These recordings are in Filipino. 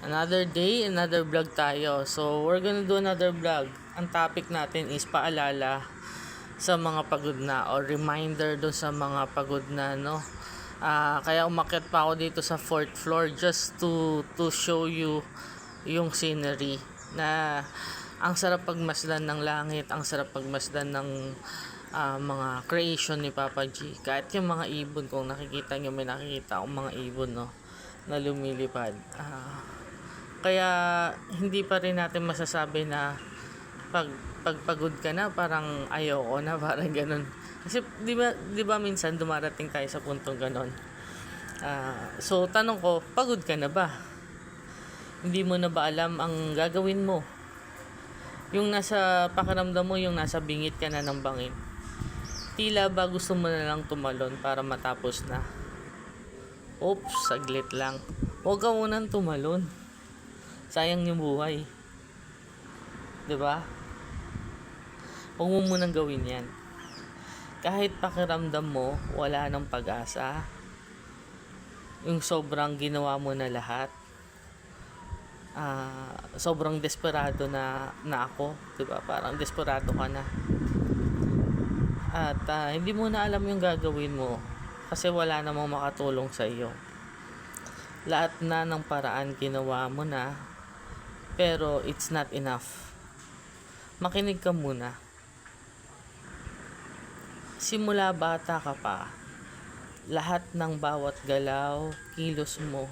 Another day, another vlog tayo. So, we're gonna do another vlog. Ang topic natin is paalala sa mga pagod na or reminder do sa mga pagod na, no? Kaya umakyat pa ako dito sa 4th floor just to show you yung scenery na ang sarap pagmasdan ng langit, ang sarap pagmasdan ng mga creation ni Papa G. Kahit yung mga ibon, kung nakikita nyo, may nakikita akong mga ibon, no, na lumilipad. Kaya hindi pa rin natin masasabi na pagpagod ka na parang ayoko na, parang ganun. Kasi di ba minsan dumarating tayo sa puntong ganun. So tanong ko, pagod ka na ba? Hindi mo na ba alam ang gagawin mo? Yung nasa pakiramdam mo, yung nasa bingit ka na ng bangin. Tila ba gusto mo na lang tumalon para matapos na? Oops, saglit lang. Huwag ka munang tumalon. Sayang yung buhay. 'Di ba? Huwag mo munang gawin 'yan. Kahit pakiramdam mo wala nang pag-asa, yung sobrang ginawa mo na lahat, sobrang desperado na ako, 'di ba? Parang desperado ka na. At hindi mo na alam yung gagawin mo kasi wala namang makatulong sa iyo. Lahat na ng paraan ginawa mo na, pero it's not enough. Makinig ka muna. Simula bata ka pa, lahat ng bawat galaw, kilos mo,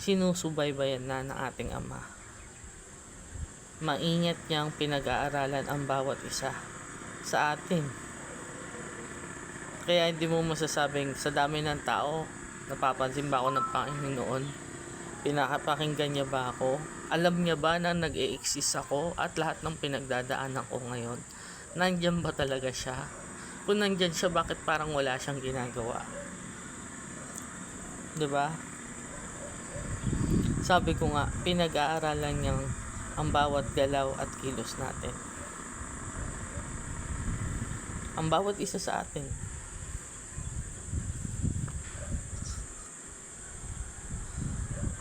sinusubaybayan na ng ating Ama. Maingat niyang pinag-aaralan ang bawat isa sa atin. Kaya hindi mo masasabing sa dami ng tao, napapansin ba ako ng Panginoon? Pinakapakinggan niya ba ako? Alam niya ba na nag-e-exist ako at lahat ng pinagdadaanan ko ngayon? Nandyan ba talaga siya? Kung nandyan siya, bakit parang wala siyang ginagawa? 'Di ba? Sabi ko nga, pinag-aaralan niyang ang bawat galaw at kilos natin. Ang bawat isa sa atin.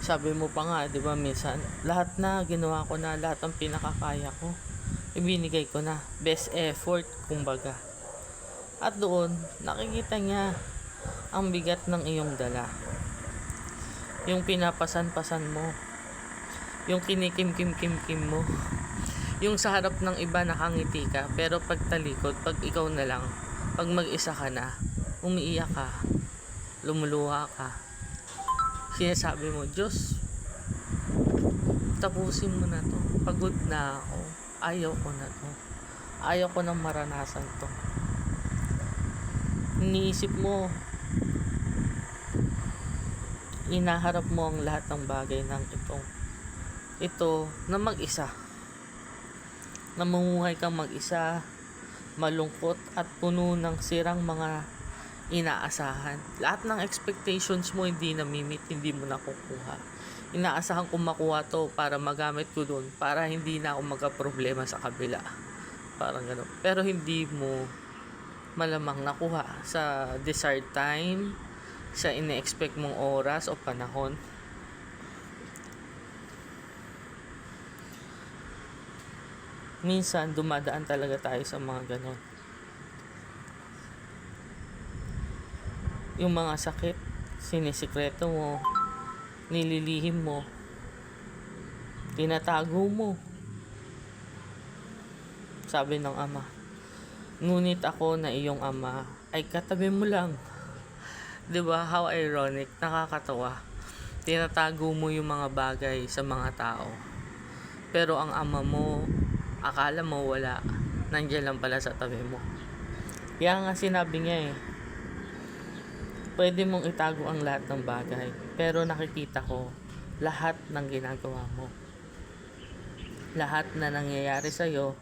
Sabi mo pa nga, 'di ba, minsan, lahat na ginawa ko na, lahat ng pinakakaya ko, ibinigay ko na, best effort, kumbaga. At doon, nakikita niya ang bigat ng iyong dala. Yung pinapasan-pasan mo, yung kinikim-kim-kim-kim mo, yung sa harap ng iba nakangiti ka, pero pag talikod, pag ikaw na lang, pag mag-isa ka na, umiiyak ka, lumuluha ka, sinasabi mo, Diyos, tapusin mo na to. Pagod na ako. Ayaw ko na to. Ayaw ko nang maranasan to. Iniisip mo, inaharap mo ang lahat ng bagay ng ito na mag-isa. Namumuhay kang mag-isa, malungkot at puno ng sirang mga inaasahan. Lahat ng expectations mo hindi na-meet, hindi mo nakukuha. Inaasahan kong makuha to para magamit ko doon, para hindi na ako magka-problema sa kabila. Parang gano'n. Pero hindi mo malamang nakuha sa desired time, sa ine-expect mong oras o panahon. Minsan dumadaan talaga tayo sa mga gano'n. Yung mga sakit, sinisikreto mo, nililihim mo, tinatago mo. Sabi ng Ama, ngunit ako na iyong Ama ay katabi mo lang. 'Di ba? How ironic, nakakatawa. Tinatago mo yung mga bagay sa mga tao. Pero ang Ama mo, akala mo wala, nandiyan lang pala sa tabi mo. Kaya nga sinabi niya pwede mong itago ang lahat ng bagay, pero nakikita ko lahat ng ginagawa mo. Lahat na nangyayari sa'yo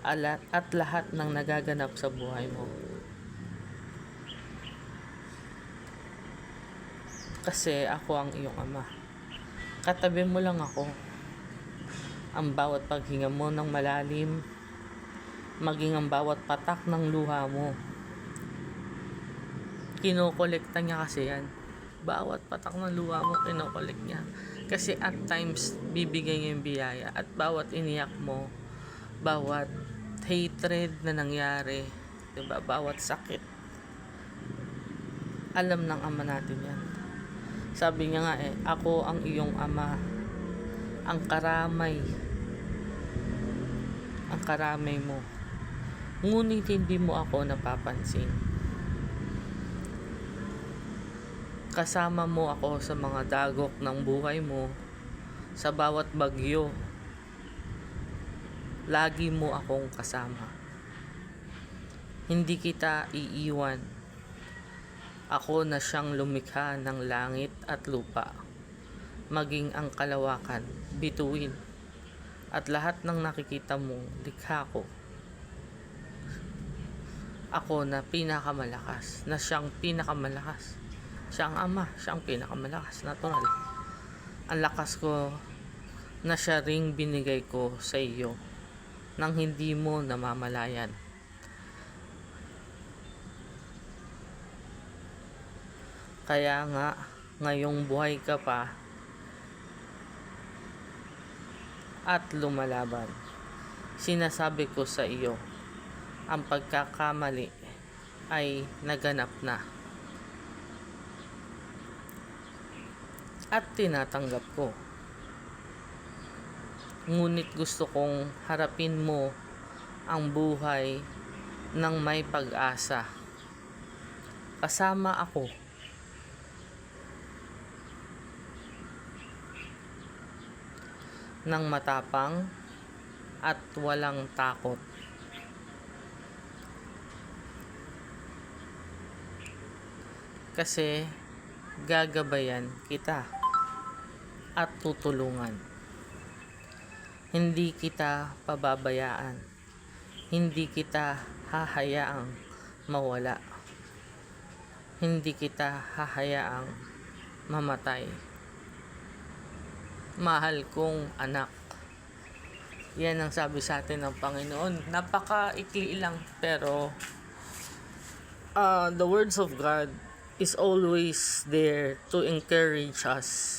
at lahat ng nagaganap sa buhay mo. Kasi ako ang iyong Ama. Katabi mo lang ako. Ang bawat paghinga mo ng malalim, maging ang bawat patak ng luha mo, kinokolekta niya kasi yan. Bawat patak ng luha mo, kinokolik niya. Kasi at times, bibigay niya yung biyaya. At bawat iniyak mo, bawat hatred na nangyari, diba? Bawat sakit, alam ng ama natin yan. Sabi niya nga ako ang iyong ama, ang karamay mo. Ngunit hindi mo ako napapansin. Kasama mo ako sa mga dagok ng buhay mo, sa bawat bagyo. Lagi mo akong kasama. Hindi kita iiwan. Ako na siyang lumikha ng langit at lupa, maging ang kalawakan, bituin, at lahat ng nakikita mong likha ko. Ako na pinakamalakas, na siyang pinakamalakas. Siyang ama, siyang pinakamalakas, natural. Ang lakas ko na siya ring binigay ko sa iyo nang hindi mo namamalayan. Kaya nga, ngayong buhay ka pa at lumalaban, sinasabi ko sa iyo, ang pagkakamali ay naganap na. At tinatanggap ko. Ngunit gusto kong harapin mo ang buhay ng may pag-asa. Kasama ako. Nang matapang at walang takot. Kasi gagabayan kita at tutulungan. Hindi kita pababayaan. Hindi kita hahayaang mawala. Hindi kita hahayaang mamatay. Mahal kong anak. Yan ang sabi sa atin ng Panginoon. Napaka-ikli lang, pero the words of God is always there to encourage us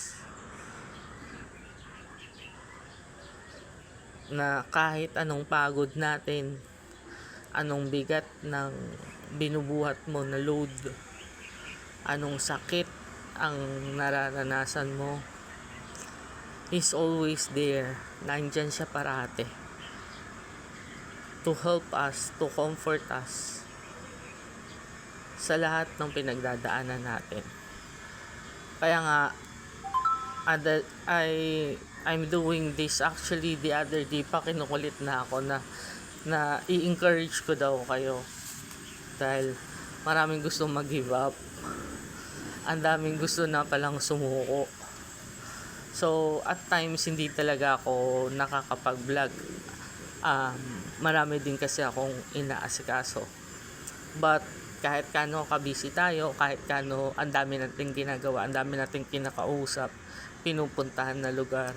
na kahit anong pagod natin, anong bigat ng binubuhat mo na load, anong sakit ang nararanasan mo, He's always there. Nandyan siya parate to help us, to comfort us sa lahat ng pinagdadaanan natin. Kaya nga, I'm doing this actually the other day pa, kinukulit na ako na i-encourage ko daw kayo dahil maraming gusto mag-give up, ang daming gusto na palang sumuko. So at times hindi talaga ako nakakapag-vlog. Marami din kasi akong inaasikaso, but kahit kano ka-busy tayo, kahit kano ang dami nating ginagawa, ang dami nating kinakausap, pinupuntahan na lugar,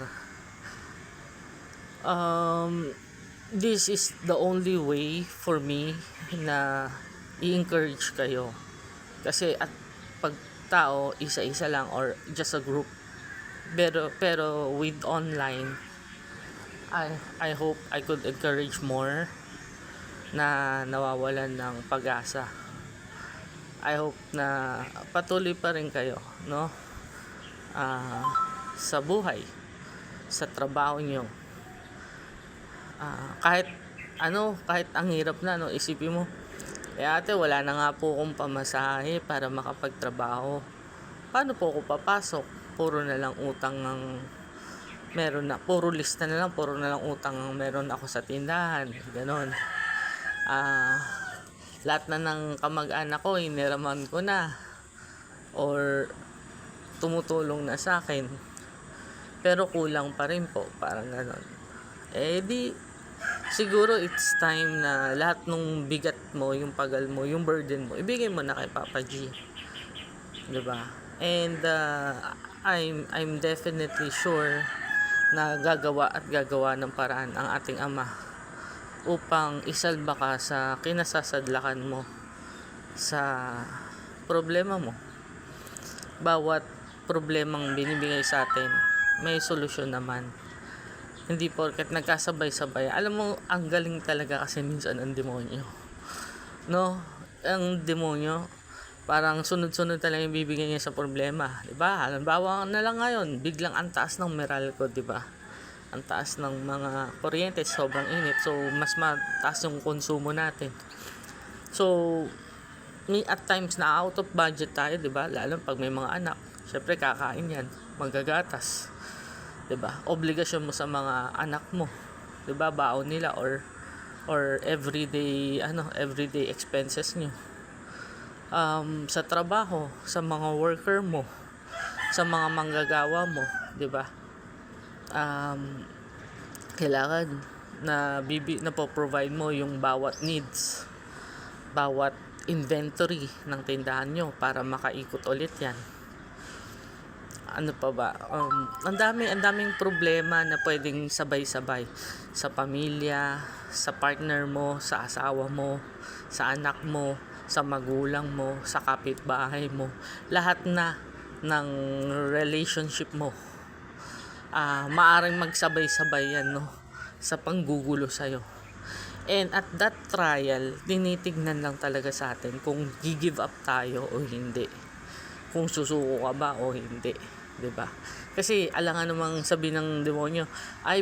this is the only way for me na i-encourage kayo. Kasi at pag tao, isa-isa lang or just a group, pero with online, I hope I could encourage more na nawawalan ng pag-asa. I hope na patuloy pa rin kayo, no? Sa buhay, sa trabaho nyo. Kahit ang hirap na, no? Isipin mo, ate, wala na nga po akong pamasahe para makapagtrabaho. Paano po ako papasok? Puro na lang utang ng meron na, puro lista na lang, puro na lang utang ang meron ako sa tindahan, ganon. Lahat na ng kamag-anak ko, iniraman ko na or tumutulong na sa akin, pero kulang pa rin po, parang ganon. Di siguro it's time na lahat ng bigat mo, yung pagal mo, yung burden mo, ibigay mo na kay Papa G, diba? And I'm definitely sure na gagawa ng paraan ang ating Ama upang isalba ka sa kinasasadlakan mo, sa problema mo. bawat problemang binibigay sa atin, may solusyon naman. Hindi porket nagkasabay-sabay. Alam mo, ang galing talaga kasi minsan ang demonyo. No? Ang demonyo, parang sunod-sunod talaga yung bibigyan niya sa problema. Diba? Halimbawa na lang ngayon, biglang ang taas ng Meralco, diba? Ang taas ng mga kuryente, sobrang init. So, mas mataas yung konsumo natin. So, at times na out of budget tayo, diba? Lalo pag may mga anak. Syempre, kakain yan. Magagatas. 'Di ba? Obligasyon mo sa mga anak mo. 'Di ba? Baon nila or everyday expenses nyo. Sa trabaho, sa mga worker mo, sa mga manggagawa mo, 'di ba? Kailangan na provide mo yung bawat needs, bawat inventory ng tindahan nyo para makaikot ulit yan. Ano pa ba? Ang daming problema na pwedeng sabay-sabay sa pamilya, sa partner mo, sa asawa mo, sa anak mo, sa magulang mo, sa kapitbahay mo. Lahat na ng relationship mo. Maaring magsabay-sabay yan, no? Sa panggugulo sa'yo. And at that trial, tinitignan lang talaga sa atin kung give up tayo o hindi. Kung susuko ka ba o hindi. 'Di ba? Kasi alangan namang sabi ng demonyo, ay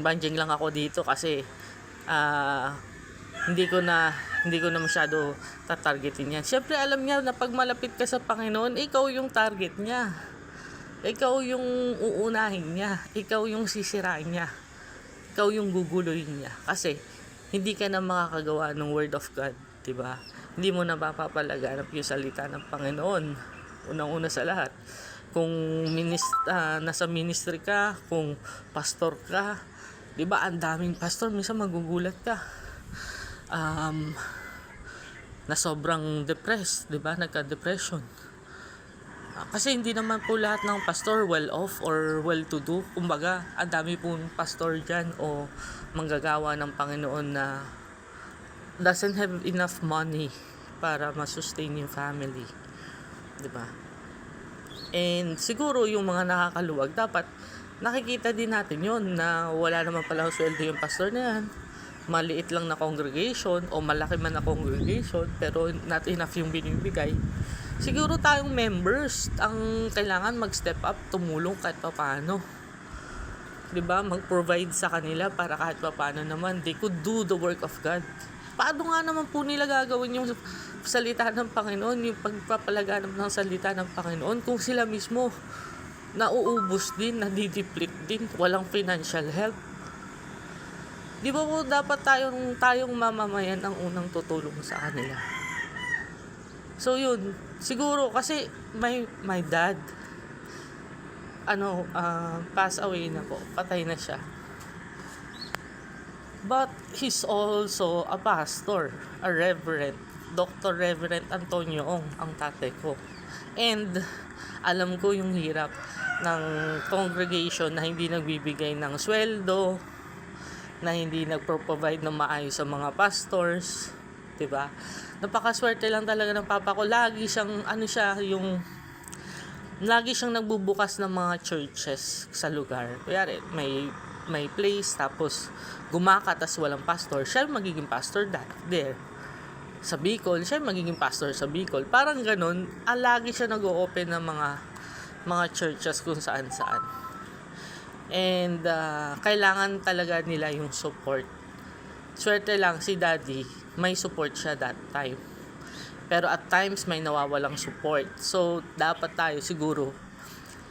banjing lang ako dito kasi hindi ko na masyado tatargetin yan. Siyempre alam niya na pag malapit ka sa Panginoon, ikaw yung target niya. Ikaw yung uunahin niya. Ikaw yung sisirain niya. Ikaw yung guguloyin niya. Kasi hindi ka na makakagawa ng word of God, 'di ba? Hindi mo na mapapalaganap yung salita ng Panginoon. Unang-una sa lahat. Kung nasa ministry ka, kung pastor ka, 'di ba? Ang daming pastor, minsan magugulat ka. Na sobrang depressed, 'di ba? Nagka-depression. Kasi hindi naman po lahat ng pastor well-off or well-to-do. Kumbaga, ang dami pong pastor dyan o manggagawa ng Panginoon na doesn't have enough money para ma-sustain yung family. 'Di ba? And siguro yung mga nakakaluwag, dapat nakikita din natin yon na wala naman palang sweldo yung pastor na yan. Maliit lang na congregation o malaki man na congregation pero not enough yung binibigay. Siguro tayong members ang kailangan mag-step up, tumulong kahit paano. 'Di ba? Mag-provide sa kanila para kahit paano naman they could do the work of God. Paano nga naman po nila gagawin yung salita ng Panginoon, yung pagpapalaganap ng salita ng Panginoon kung sila mismo nauubos din, nadideplete din, walang financial help? Di ba po dapat tayong mamamayan ang unang tutulong sa kanila? So yun, siguro kasi my dad pass away na po, patay na siya. But he's also a pastor, a reverend, Dr. Reverend Antonio Ong, ang tatay ko. And alam ko yung hirap ng congregation na hindi nagbibigay ng sweldo, na hindi nagpro-provide ng maayos sa mga pastors, 'di ba? Napakaswerte lang talaga ng papa ko. Lagi siyang nagbubukas ng mga churches sa lugar. Kaya may place, tapos gumaka, tas walang pastor, siya magiging pastor there. Sa Bicol, siya magiging pastor sa Bicol. Parang ganun, lagi siya nag-o-open ng mga churches kung saan-saan. And kailangan talaga nila yung support. Swerte lang si daddy, may support siya that time. Pero at times may nawawalang support. So dapat tayo siguro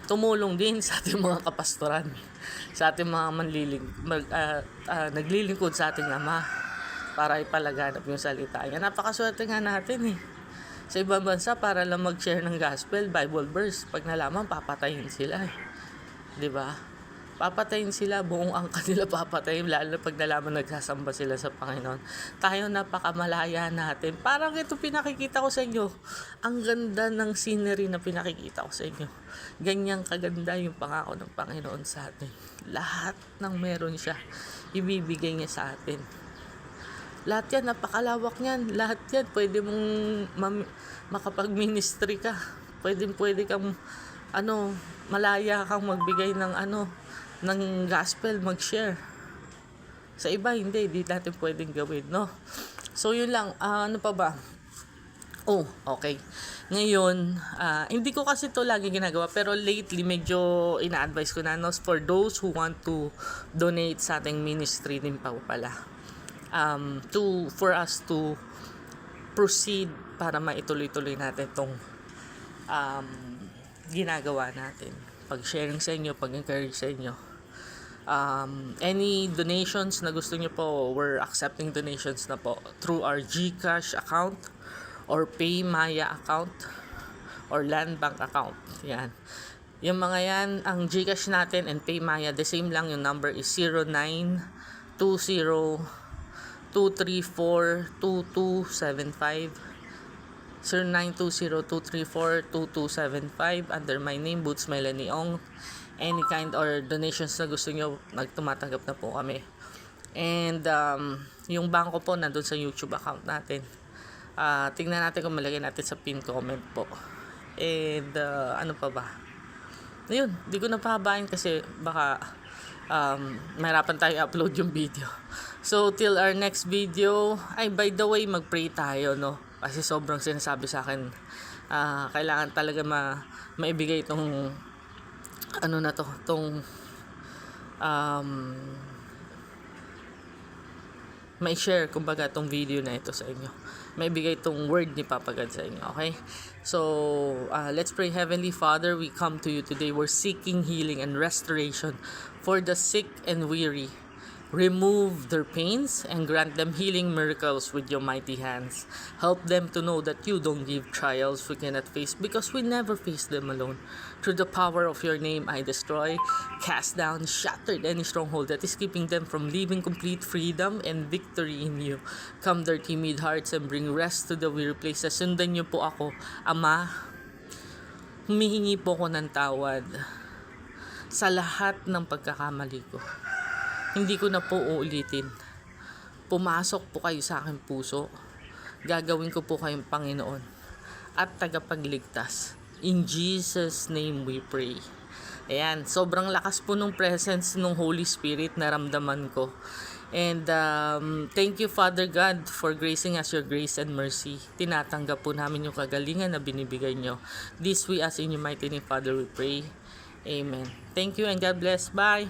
tumulong din sa ating mga kapastoran, sa ating mga naglilingkod sa ating Ama para ipalaganap yung salita niya. Napakaswerte nga natin eh. Sa ibang bansa, para lang mag-share ng gospel, Bible verse, pag nalaman, papatayin sila eh. 'Di ba? Papatayin sila, buong angka nila papatayin, lalo na pag nalaman nagsasamba sila sa Panginoon. Tayo napakamalaya natin. Parang ito pinakikita ko sa inyo. Ang ganda ng scenery na pinakikita ko sa inyo. Ganyang kaganda yung pangako ng Panginoon sa atin. Lahat ng meron siya, ibibigay niya sa atin. Lahat yan, napakalawak niyan. Lahat yan, pwede mong makapag-ministry ka. pwede kang malaya kang magbigay ng ng gospel, mag-share. Sa iba hindi natin pwedeng gawin, no? So yun lang, ano pa ba? Oh, okay. Ngayon, hindi ko kasi to lagi ginagawa, pero lately medyo ina-advise ko na, no, for those who want to donate sa ating ministry din pa pala. For us to proceed para maituloy-tuloy natin tong ginagawa natin. Pag-sharing sa inyo, pag-encourage sa inyo. Any donations na gusto nyo po, we're accepting donations na po through our GCash account or PayMaya account or Land Bank account. Yan. Yung mga yan, ang GCash natin and PayMaya, the same lang. Yung number is 0920-234-2275. 0920-234-2275 under my name, Boots Melanie Ong. Any kind or donations na gusto nyo, nagtumatanggap na po kami. And yung bangko po nandun sa YouTube account natin. Tingnan natin kung malagay natin sa pin comment po. And ano pa ba? Ayun, di ko na pahabain kasi baka mahirapan tayo upload yung video. So till our next video, by the way, mag-pray tayo, no? Kasi sobrang sinasabi sa akin, kailangan talaga maibigay itong mai-share kumbaga itong video na ito sa inyo. Maibigay itong word ni Papa God sa inyo, okay? So, let's pray. Heavenly Father, we come to you today. We're seeking healing and restoration for the sick and weary. Remove their pains and grant them healing miracles with your mighty hands. Help them to know that you don't give trials we cannot face because we never face them alone. Through the power of your name, I destroy, cast down, shattered any stronghold that is keeping them from living complete freedom and victory in you. Calm their timid hearts and bring rest to the weary places. Sundan niyo po ako, Ama. Humihingi po ako ng tawad sa lahat ng pagkakamali ko. Hindi ko na po uulitin. Pumasok po kayo sa aking puso. Gagawin ko po kayong Panginoon at tagapagligtas. In Jesus' name we pray. Ayan, sobrang lakas po nung presence nung Holy Spirit na ramdaman ko. And thank you, Father God, for gracing us your grace and mercy. Tinatanggap po namin yung kagalingan na binibigay nyo. This we ask in your mighty name, Father, we pray. Amen. Thank you and God bless. Bye.